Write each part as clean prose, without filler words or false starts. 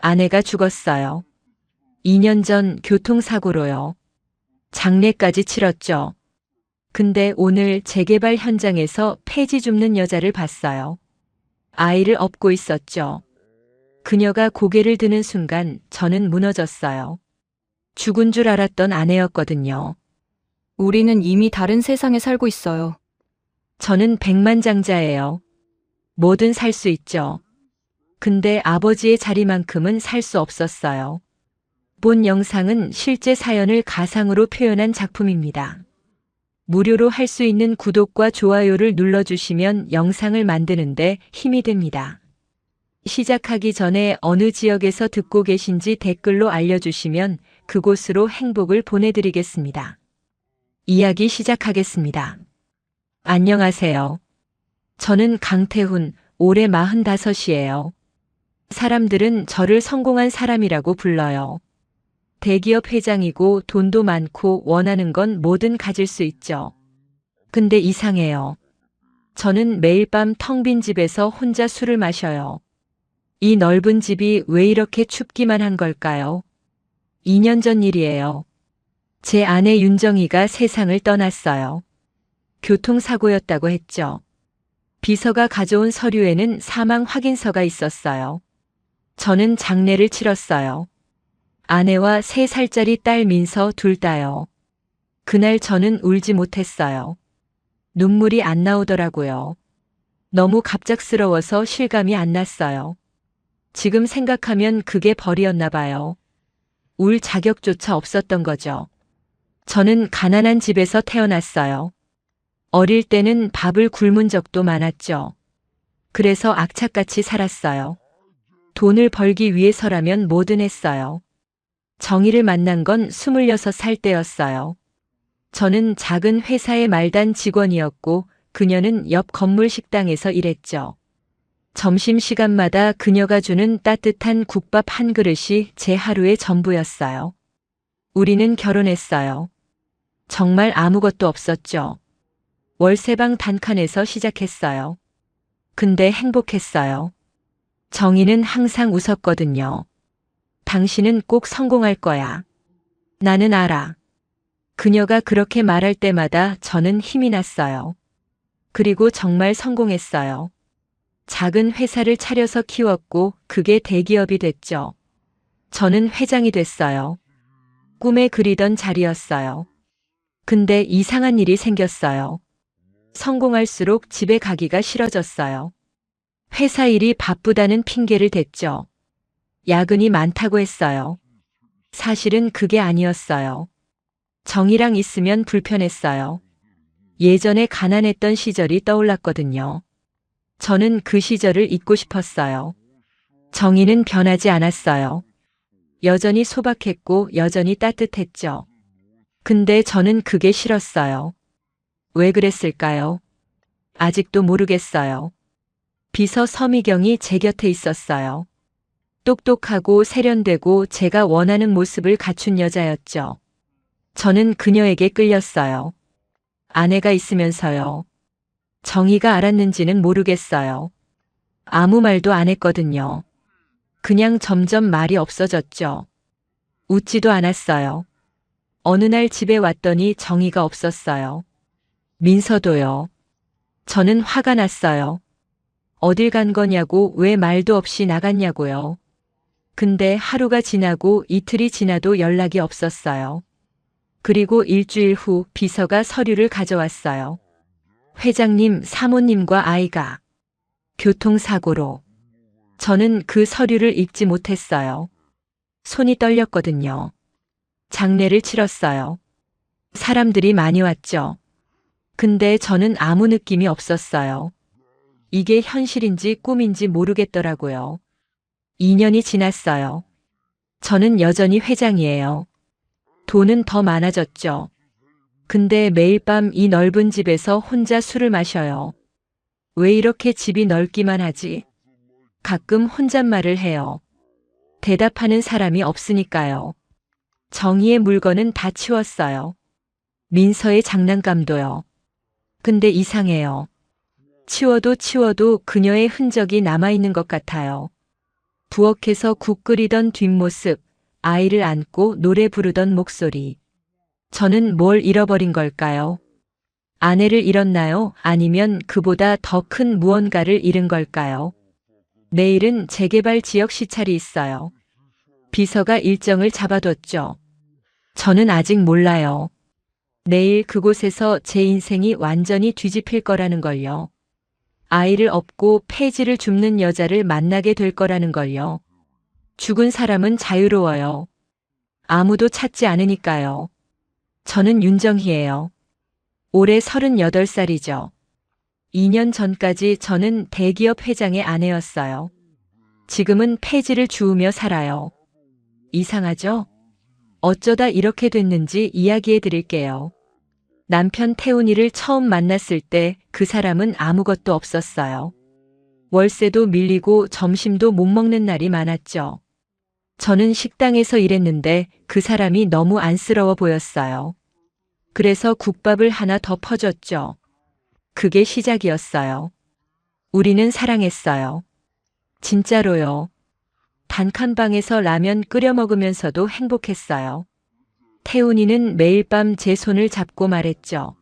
아내가 죽었어요. 2년 전 교통사고로요. 장례까지 치렀죠. 근데 오늘 재개발 현장에서 폐지 줍는 여자를 봤어요. 아이를 업고 있었죠. 그녀가 고개를 드는 순간 저는 무너졌어요. 죽은 줄 알았던 아내였거든요. 우리는 이미 다른 세상에 살고 있어요. 저는 백만장자예요. 뭐든 살 수 있죠. 근데 아버지의 자리만큼은 살 수 없었어요. 본 영상은 실제 사연을 가상으로 표현한 작품입니다. 무료로 할 수 있는 구독과 좋아요를 눌러주시면 영상을 만드는데 힘이 됩니다. 시작하기 전에 어느 지역에서 듣고 계신지 댓글로 알려주시면 그곳으로 행복을 보내드리겠습니다. 이야기 시작하겠습니다. 안녕하세요. 저는 강태훈, 올해 45이에요. 사람들은 저를 성공한 사람이라고 불러요. 대기업 회장이고 돈도 많고 원하는 건 뭐든 가질 수 있죠. 근데 이상해요. 저는 매일 밤 텅 빈 집에서 혼자 술을 마셔요. 이 넓은 집이 왜 이렇게 춥기만 한 걸까요? 2년 전 일이에요. 제 아내 윤정이가 세상을 떠났어요. 교통사고였다고 했죠. 비서가 가져온 서류에는 사망 확인서가 있었어요. 저는 장례를 치렀어요. 아내와 3살짜리 딸 민서 둘 다요. 그날 저는 울지 못했어요. 눈물이 안 나오더라고요. 너무 갑작스러워서 실감이 안 났어요. 지금 생각하면 그게 벌이었나 봐요. 울 자격조차 없었던 거죠. 저는 가난한 집에서 태어났어요. 어릴 때는 밥을 굶은 적도 많았죠. 그래서 악착같이 살았어요. 돈을 벌기 위해서라면 뭐든 했어요. 정희를 만난 건 26살 때였어요. 저는 작은 회사의 말단 직원이었고 그녀는 옆 건물 식당에서 일했죠. 점심시간마다 그녀가 주는 따뜻한 국밥 한 그릇이 제 하루의 전부였어요. 우리는 결혼했어요. 정말 아무것도 없었죠. 월세방 단칸에서 시작했어요. 근데 행복했어요. 정희는 항상 웃었거든요. 당신은 꼭 성공할 거야. 나는 알아. 그녀가 그렇게 말할 때마다 저는 힘이 났어요. 그리고 정말 성공했어요. 작은 회사를 차려서 키웠고 그게 대기업이 됐죠. 저는 회장이 됐어요. 꿈에 그리던 자리였어요. 근데 이상한 일이 생겼어요. 성공할수록 집에 가기가 싫어졌어요. 회사 일이 바쁘다는 핑계를 댔죠. 야근이 많다고 했어요. 사실은 그게 아니었어요. 정이랑 있으면 불편했어요. 예전에 가난했던 시절이 떠올랐거든요. 저는 그 시절을 잊고 싶었어요. 정이는 변하지 않았어요. 여전히 소박했고 여전히 따뜻했죠. 근데 저는 그게 싫었어요. 왜 그랬을까요? 아직도 모르겠어요. 비서 서미경이 제 곁에 있었어요. 똑똑하고 세련되고 제가 원하는 모습을 갖춘 여자였죠. 저는 그녀에게 끌렸어요. 아내가 있으면서요. 정의가 알았는지는 모르겠어요. 아무 말도 안 했거든요. 그냥 점점 말이 없어졌죠. 웃지도 않았어요. 어느 날 집에 왔더니 정의가 없었어요. 민서도요. 저는 화가 났어요. 어딜 간 거냐고 왜 말도 없이 나갔냐고요. 근데 하루가 지나고 이틀이 지나도 연락이 없었어요. 그리고 일주일 후 비서가 서류를 가져왔어요. 회장님, 사모님과 아이가 교통사고로. 저는 그 서류를 읽지 못했어요. 손이 떨렸거든요. 장례를 치렀어요. 사람들이 많이 왔죠. 근데 저는 아무 느낌이 없었어요. 이게 현실인지 꿈인지 모르겠더라고요. 2년이 지났어요. 저는 여전히 회장이에요. 돈은 더 많아졌죠. 근데 매일 밤 이 넓은 집에서 혼자 술을 마셔요. 왜 이렇게 집이 넓기만 하지? 가끔 혼잣말을 해요. 대답하는 사람이 없으니까요. 정의의 물건은 다 치웠어요. 민서의 장난감도요. 근데 이상해요. 치워도 치워도 그녀의 흔적이 남아있는 것 같아요. 부엌에서 국 끓이던 뒷모습, 아이를 안고 노래 부르던 목소리. 저는 뭘 잃어버린 걸까요? 아내를 잃었나요? 아니면 그보다 더 큰 무언가를 잃은 걸까요? 내일은 재개발 지역 시찰이 있어요. 비서가 일정을 잡아뒀죠. 저는 아직 몰라요. 내일 그곳에서 제 인생이 완전히 뒤집힐 거라는 걸요. 아이를 업고 폐지를 줍는 여자를 만나게 될 거라는 걸요. 죽은 사람은 자유로워요. 아무도 찾지 않으니까요. 저는 윤정희예요. 올해 38살이죠. 2년 전까지 저는 대기업 회장의 아내였어요. 지금은 폐지를 주우며 살아요. 이상하죠? 어쩌다 이렇게 됐는지 이야기해 드릴게요. 남편 태훈이를 처음 만났을 때 그 사람은 아무것도 없었어요. 월세도 밀리고 점심도 못 먹는 날이 많았죠. 저는 식당에서 일했는데 그 사람이 너무 안쓰러워 보였어요. 그래서 국밥을 하나 더 퍼줬죠. 그게 시작이었어요. 우리는 사랑했어요. 진짜로요. 단칸방에서 라면 끓여 먹으면서도 행복했어요. 태훈이는 매일 밤 제 손을 잡고 말했죠.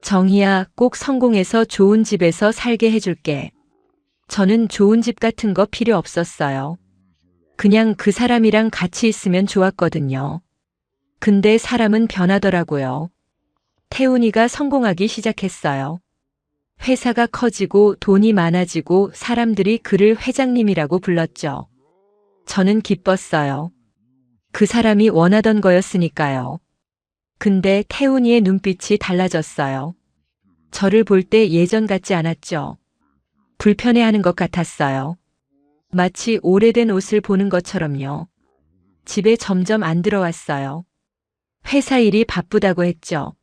정희야, 꼭 성공해서 좋은 집에서 살게 해줄게. 저는 좋은 집 같은 거 필요 없었어요. 그냥 그 사람이랑 같이 있으면 좋았거든요. 근데 사람은 변하더라고요. 태훈이가 성공하기 시작했어요. 회사가 커지고 돈이 많아지고 사람들이 그를 회장님이라고 불렀죠. 저는 기뻤어요. 그 사람이 원하던 거였으니까요. 근데 태훈이의 눈빛이 달라졌어요. 저를 볼 때 예전 같지 않았죠. 불편해하는 것 같았어요. 마치 오래된 옷을 보는 것처럼요. 집에 점점 안 들어왔어요. 회사 일이 바쁘다고 했죠.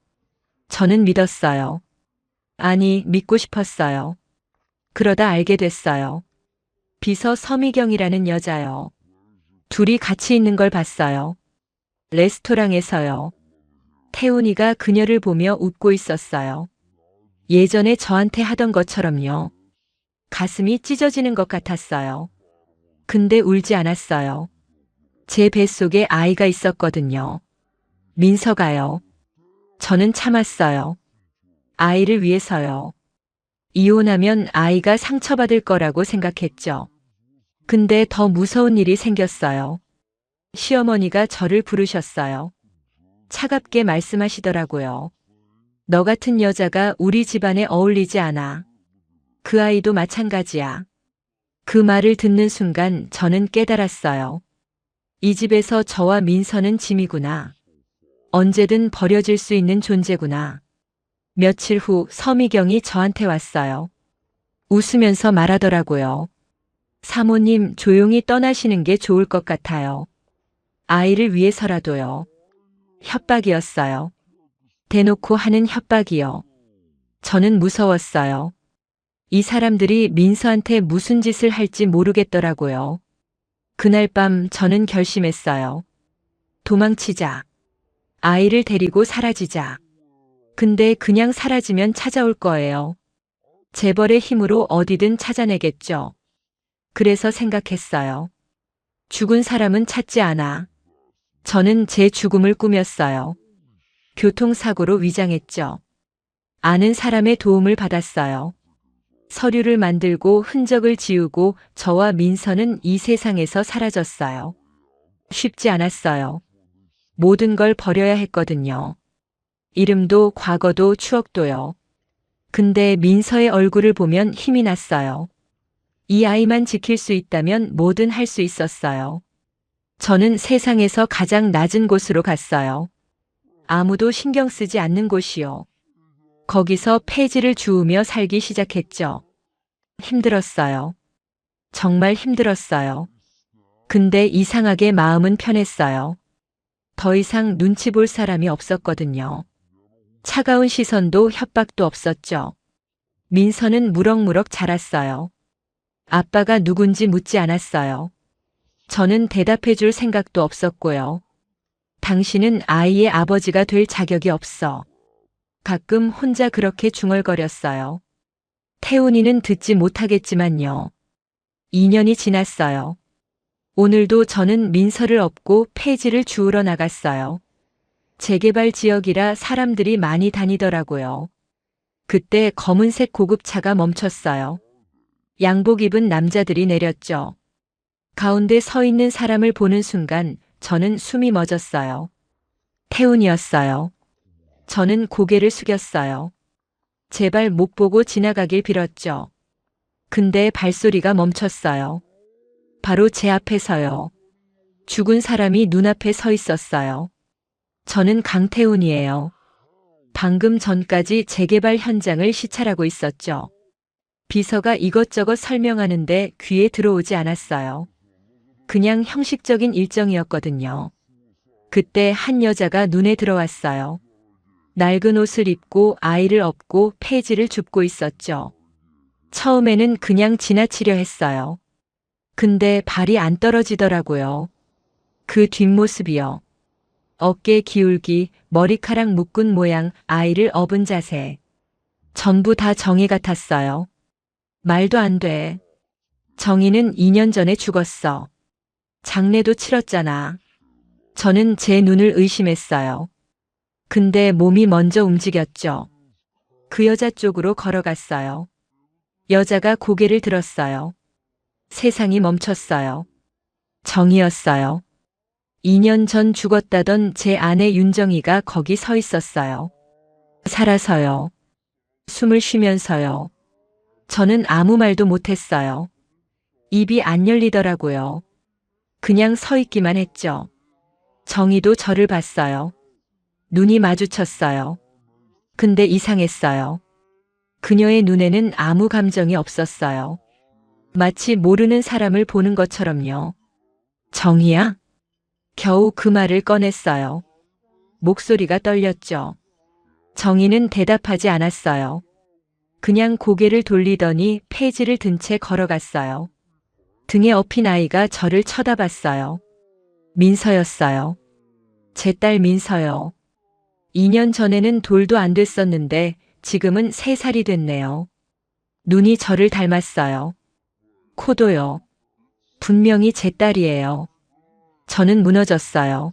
저는 믿었어요. 아니, 믿고 싶었어요. 그러다 알게 됐어요. 비서 서미경이라는 여자요. 둘이 같이 있는 걸 봤어요. 레스토랑에서요. 태훈이가 그녀를 보며 웃고 있었어요. 예전에 저한테 하던 것처럼요. 가슴이 찢어지는 것 같았어요. 근데 울지 않았어요. 제 뱃속에 아이가 있었거든요. 민서가요. 저는 참았어요. 아이를 위해서요. 이혼하면 아이가 상처받을 거라고 생각했죠. 근데 더 무서운 일이 생겼어요. 시어머니가 저를 부르셨어요. 차갑게 말씀하시더라고요. 너 같은 여자가 우리 집안에 어울리지 않아. 그 아이도 마찬가지야. 그 말을 듣는 순간 저는 깨달았어요. 이 집에서 저와 민서는 짐이구나. 언제든 버려질 수 있는 존재구나. 며칠 후 서미경이 저한테 왔어요. 웃으면서 말하더라고요. 사모님, 조용히 떠나시는 게 좋을 것 같아요. 아이를 위해서라도요. 협박이었어요. 대놓고 하는 협박이요. 저는 무서웠어요. 이 사람들이 민서한테 무슨 짓을 할지 모르겠더라고요. 그날 밤 저는 결심했어요. 도망치자. 아이를 데리고 사라지자. 근데 그냥 사라지면 찾아올 거예요. 재벌의 힘으로 어디든 찾아내겠죠. 그래서 생각했어요. 죽은 사람은 찾지 않아. 저는 제 죽음을 꾸몄어요. 교통사고로 위장했죠. 아는 사람의 도움을 받았어요. 서류를 만들고 흔적을 지우고 저와 민서는 이 세상에서 사라졌어요. 쉽지 않았어요. 모든 걸 버려야 했거든요. 이름도 과거도 추억도요. 근데 민서의 얼굴을 보면 힘이 났어요. 이 아이만 지킬 수 있다면 뭐든 할 수 있었어요. 저는 세상에서 가장 낮은 곳으로 갔어요. 아무도 신경 쓰지 않는 곳이요. 거기서 폐지를 주우며 살기 시작했죠. 힘들었어요. 정말 힘들었어요. 근데 이상하게 마음은 편했어요. 더 이상 눈치 볼 사람이 없었거든요. 차가운 시선도 협박도 없었죠. 민서는 무럭무럭 자랐어요. 아빠가 누군지 묻지 않았어요. 저는 대답해 줄 생각도 없었고요. 당신은 아이의 아버지가 될 자격이 없어. 가끔 혼자 그렇게 중얼거렸어요. 태훈이는 듣지 못하겠지만요. 2년이 지났어요. 오늘도 저는 민서를 업고 폐지를 주우러 나갔어요. 재개발 지역이라 사람들이 많이 다니더라고요. 그때 검은색 고급차가 멈췄어요. 양복 입은 남자들이 내렸죠. 가운데 서 있는 사람을 보는 순간 저는 숨이 멎었어요. 태훈이었어요. 저는 고개를 숙였어요. 제발 못 보고 지나가길 빌었죠. 근데 발소리가 멈췄어요. 바로 제 앞에서요. 죽은 사람이 눈앞에 서 있었어요. 저는 강태훈이에요. 방금 전까지 재개발 현장을 시찰하고 있었죠. 비서가 이것저것 설명하는데 귀에 들어오지 않았어요. 그냥 형식적인 일정이었거든요. 그때 한 여자가 눈에 들어왔어요. 낡은 옷을 입고 아이를 업고 폐지를 줍고 있었죠. 처음에는 그냥 지나치려 했어요. 근데 발이 안 떨어지더라고요. 그 뒷모습이요. 어깨 기울기, 머리카락 묶은 모양, 아이를 업은 자세. 전부 다 정의 같았어요. 말도 안 돼. 정의는 2년 전에 죽었어. 장례도 치렀잖아. 저는 제 눈을 의심했어요. 근데 몸이 먼저 움직였죠. 그 여자 쪽으로 걸어갔어요. 여자가 고개를 들었어요. 세상이 멈췄어요. 정이었어요. 2년 전 죽었다던 제 아내 윤정이가 거기 서 있었어요. 살아서요. 숨을 쉬면서요. 저는 아무 말도 못했어요. 입이 안 열리더라고요. 그냥 서 있기만 했죠. 정희도 저를 봤어요. 눈이 마주쳤어요. 근데 이상했어요. 그녀의 눈에는 아무 감정이 없었어요. 마치 모르는 사람을 보는 것처럼요. 정희야? 겨우 그 말을 꺼냈어요. 목소리가 떨렸죠. 정희는 대답하지 않았어요. 그냥 고개를 돌리더니 폐지를 든 채 걸어갔어요. 등에 업힌 아이가 저를 쳐다봤어요. 민서였어요. 제 딸 민서요. 2년 전에는 돌도 안 됐었는데 지금은 3살이 됐네요. 눈이 저를 닮았어요. 코도요. 분명히 제 딸이에요. 저는 무너졌어요.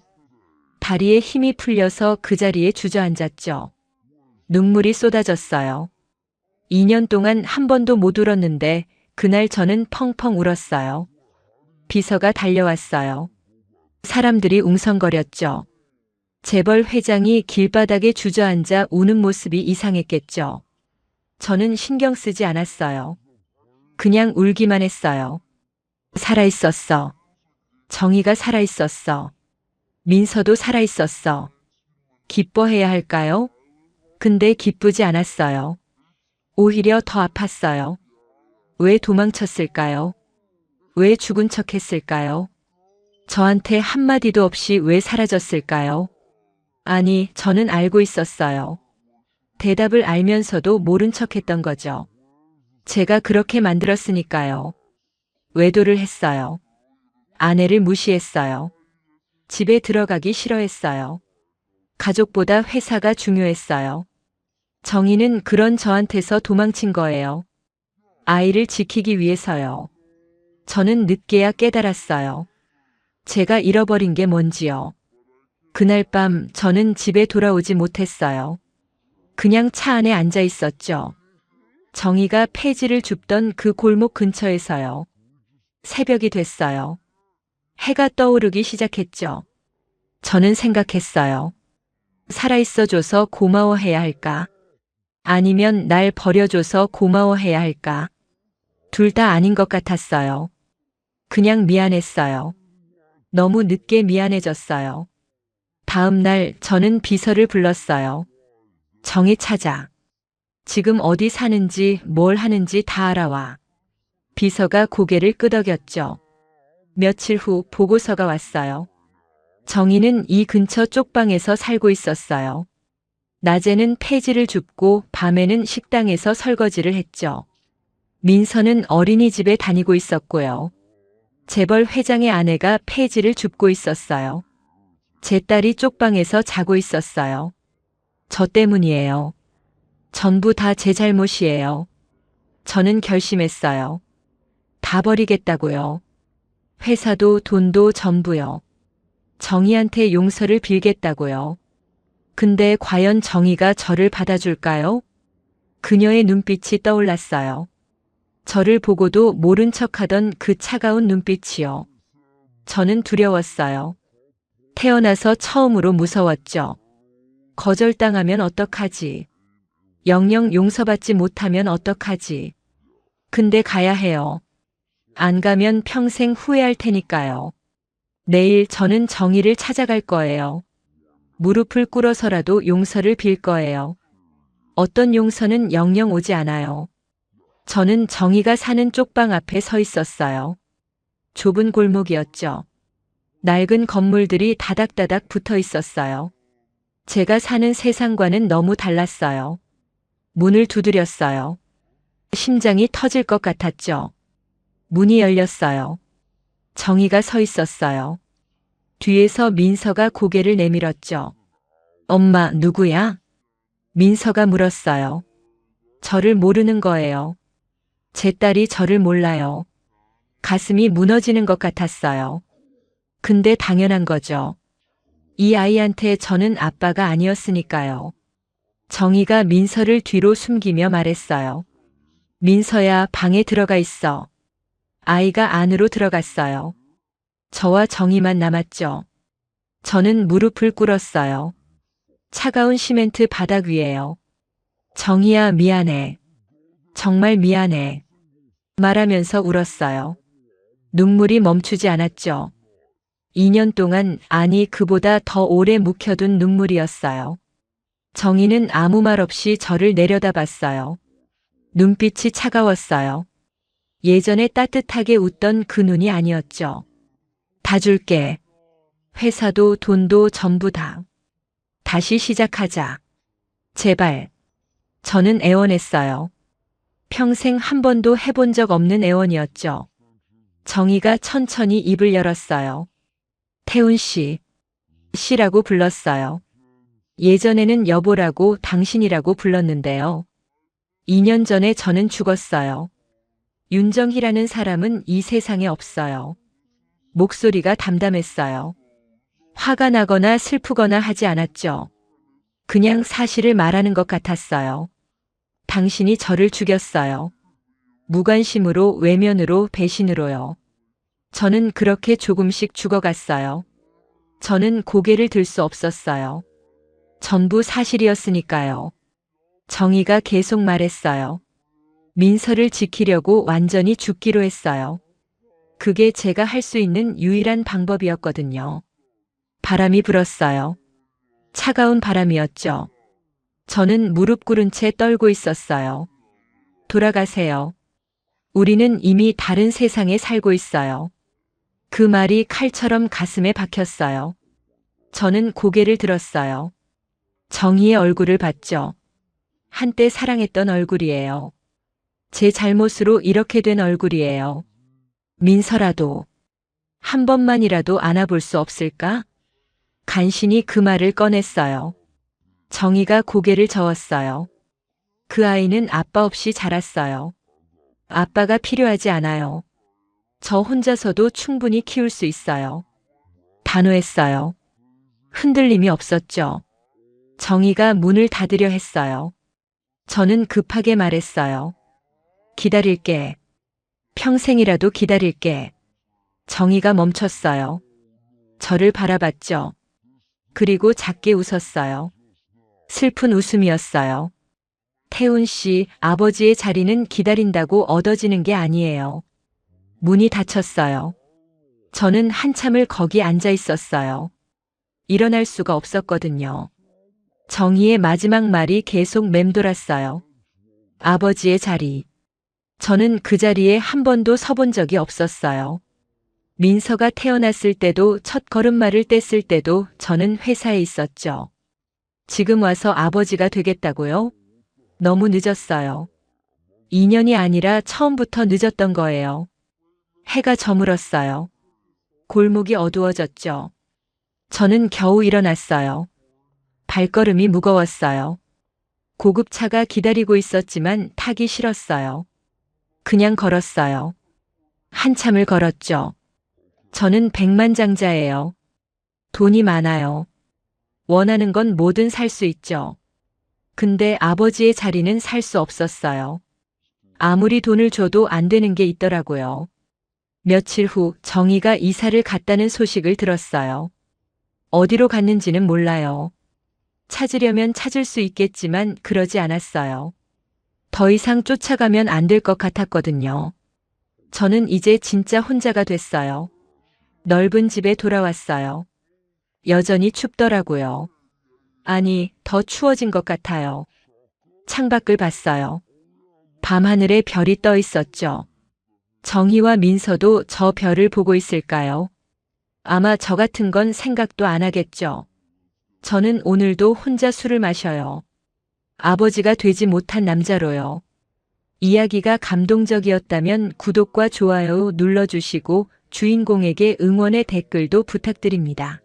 다리에 힘이 풀려서 그 자리에 주저앉았죠. 눈물이 쏟아졌어요. 2년 동안 한 번도 못 울었는데 그날 저는 펑펑 울었어요. 비서가 달려왔어요. 사람들이 웅성거렸죠. 재벌 회장이 길바닥에 주저앉아 우는 모습이 이상했겠죠. 저는 신경 쓰지 않았어요. 그냥 울기만 했어요. 살아있었어. 정의가 살아있었어. 민서도 살아있었어. 기뻐해야 할까요? 근데 기쁘지 않았어요. 오히려 더 아팠어요. 왜 도망쳤을까요? 왜 죽은 척 했을까요? 저한테 한마디도 없이 왜 사라졌을까요? 아니, 저는 알고 있었어요. 대답을 알면서도 모른 척 했던 거죠. 제가 그렇게 만들었으니까요. 외도를 했어요. 아내를 무시했어요. 집에 들어가기 싫어했어요. 가족보다 회사가 중요했어요. 정의는 그런 저한테서 도망친 거예요. 아이를 지키기 위해서요. 저는 늦게야 깨달았어요. 제가 잃어버린 게 뭔지요. 그날 밤 저는 집에 돌아오지 못했어요. 그냥 차 안에 앉아 있었죠. 정희가 폐지를 줍던 그 골목 근처에서요. 새벽이 됐어요. 해가 떠오르기 시작했죠. 저는 생각했어요. 살아있어줘서 고마워해야 할까? 아니면 날 버려줘서 고마워해야 할까? 둘 다 아닌 것 같았어요. 그냥 미안했어요. 너무 늦게 미안해졌어요. 다음 날 저는 비서를 불렀어요. 정희 찾아. 지금 어디 사는지 뭘 하는지 다 알아와. 비서가 고개를 끄덕였죠. 며칠 후 보고서가 왔어요. 정희는 이 근처 쪽방에서 살고 있었어요. 낮에는 폐지를 줍고 밤에는 식당에서 설거지를 했죠. 민서는 어린이집에 다니고 있었고요. 재벌 회장의 아내가 폐지를 줍고 있었어요. 제 딸이 쪽방에서 자고 있었어요. 저 때문이에요. 전부 다 제 잘못이에요. 저는 결심했어요. 다 버리겠다고요. 회사도 돈도 전부요. 정희한테 용서를 빌겠다고요. 근데 과연 정희가 저를 받아줄까요? 그녀의 눈빛이 떠올랐어요. 저를 보고도 모른 척하던 그 차가운 눈빛이요. 저는 두려웠어요. 태어나서 처음으로 무서웠죠. 거절당하면 어떡하지? 영영 용서받지 못하면 어떡하지? 근데 가야 해요. 안 가면 평생 후회할 테니까요. 내일 저는 정희를 찾아갈 거예요. 무릎을 꿇어서라도 용서를 빌 거예요. 어떤 용서는 영영 오지 않아요. 저는 정희가 사는 쪽방 앞에 서 있었어요. 좁은 골목이었죠. 낡은 건물들이 다닥다닥 붙어 있었어요. 제가 사는 세상과는 너무 달랐어요. 문을 두드렸어요. 심장이 터질 것 같았죠. 문이 열렸어요. 정희가 서 있었어요. 뒤에서 민서가 고개를 내밀었죠. 엄마, 누구야? 민서가 물었어요. 저를 모르는 거예요. 제 딸이 저를 몰라요. 가슴이 무너지는 것 같았어요. 근데 당연한 거죠. 이 아이한테 저는 아빠가 아니었으니까요. 정희가 민서를 뒤로 숨기며 말했어요. 민서야, 방에 들어가 있어. 아이가 안으로 들어갔어요. 저와 정희만 남았죠. 저는 무릎을 꿇었어요. 차가운 시멘트 바닥 위에요. 정희야, 미안해. 정말 미안해. 말하면서 울었어요. 눈물이 멈추지 않았죠. 2년 동안, 아니 그보다 더 오래 묵혀둔 눈물이었어요. 정희는 아무 말 없이 저를 내려다봤어요. 눈빛이 차가웠어요. 예전에 따뜻하게 웃던 그 눈이 아니었죠. 다 줄게. 회사도 돈도 전부 다. 다시 시작하자. 제발. 저는 애원했어요. 평생 한 번도 해본 적 없는 애원이었죠. 정희가 천천히 입을 열었어요. 태훈 씨. 씨라고 불렀어요. 예전에는 여보라고 당신이라고 불렀는데요. 2년 전에 저는 죽었어요. 윤정희라는 사람은 이 세상에 없어요. 목소리가 담담했어요. 화가 나거나 슬프거나 하지 않았죠. 그냥 사실을 말하는 것 같았어요. 당신이 저를 죽였어요. 무관심으로, 외면으로, 배신으로요. 저는 그렇게 조금씩 죽어갔어요. 저는 고개를 들 수 없었어요. 전부 사실이었으니까요. 정희가 계속 말했어요. 민서를 지키려고 완전히 죽기로 했어요. 그게 제가 할 수 있는 유일한 방법이었거든요. 바람이 불었어요. 차가운 바람이었죠. 저는 무릎 꿇은 채 떨고 있었어요. 돌아가세요. 우리는 이미 다른 세상에 살고 있어요. 그 말이 칼처럼 가슴에 박혔어요. 저는 고개를 들었어요. 정희의 얼굴을 봤죠. 한때 사랑했던 얼굴이에요. 제 잘못으로 이렇게 된 얼굴이에요. 민서라도 한 번만이라도 안아볼 수 없을까? 간신히 그 말을 꺼냈어요. 정희가 고개를 저었어요. 그 아이는 아빠 없이 자랐어요. 아빠가 필요하지 않아요. 저 혼자서도 충분히 키울 수 있어요. 단호했어요. 흔들림이 없었죠. 정희가 문을 닫으려 했어요. 저는 급하게 말했어요. 기다릴게. 평생이라도 기다릴게. 정희가 멈췄어요. 저를 바라봤죠. 그리고 작게 웃었어요. 슬픈 웃음이었어요. 태훈 씨, 아버지의 자리는 기다린다고 얻어지는 게 아니에요. 문이 닫혔어요. 저는 한참을 거기 앉아 있었어요. 일어날 수가 없었거든요. 정희의 마지막 말이 계속 맴돌았어요. 아버지의 자리. 저는 그 자리에 한 번도 서본 적이 없었어요. 민서가 태어났을 때도 첫 걸음마를 뗐을 때도 저는 회사에 있었죠. 지금 와서 아버지가 되겠다고요? 너무 늦었어요. 2년이 아니라 처음부터 늦었던 거예요. 해가 저물었어요. 골목이 어두워졌죠. 저는 겨우 일어났어요. 발걸음이 무거웠어요. 고급차가 기다리고 있었지만 타기 싫었어요. 그냥 걸었어요. 한참을 걸었죠. 저는 백만장자예요. 돈이 많아요. 원하는 건 뭐든 살 수 있죠. 근데 아버지의 자리는 살 수 없었어요. 아무리 돈을 줘도 안 되는 게 있더라고요. 며칠 후 정희가 이사를 갔다는 소식을 들었어요. 어디로 갔는지는 몰라요. 찾으려면 찾을 수 있겠지만 그러지 않았어요. 더 이상 쫓아가면 안 될 것 같았거든요. 저는 이제 진짜 혼자가 됐어요. 넓은 집에 돌아왔어요. 여전히 춥더라고요. 아니, 더 추워진 것 같아요. 창밖을 봤어요. 밤하늘에 별이 떠 있었죠. 정희와 민서도 저 별을 보고 있을까요? 아마 저 같은 건 생각도 안 하겠죠. 저는 오늘도 혼자 술을 마셔요. 아버지가 되지 못한 남자로요. 이야기가 감동적이었다면 구독과 좋아요 눌러주시고 주인공에게 응원의 댓글도 부탁드립니다.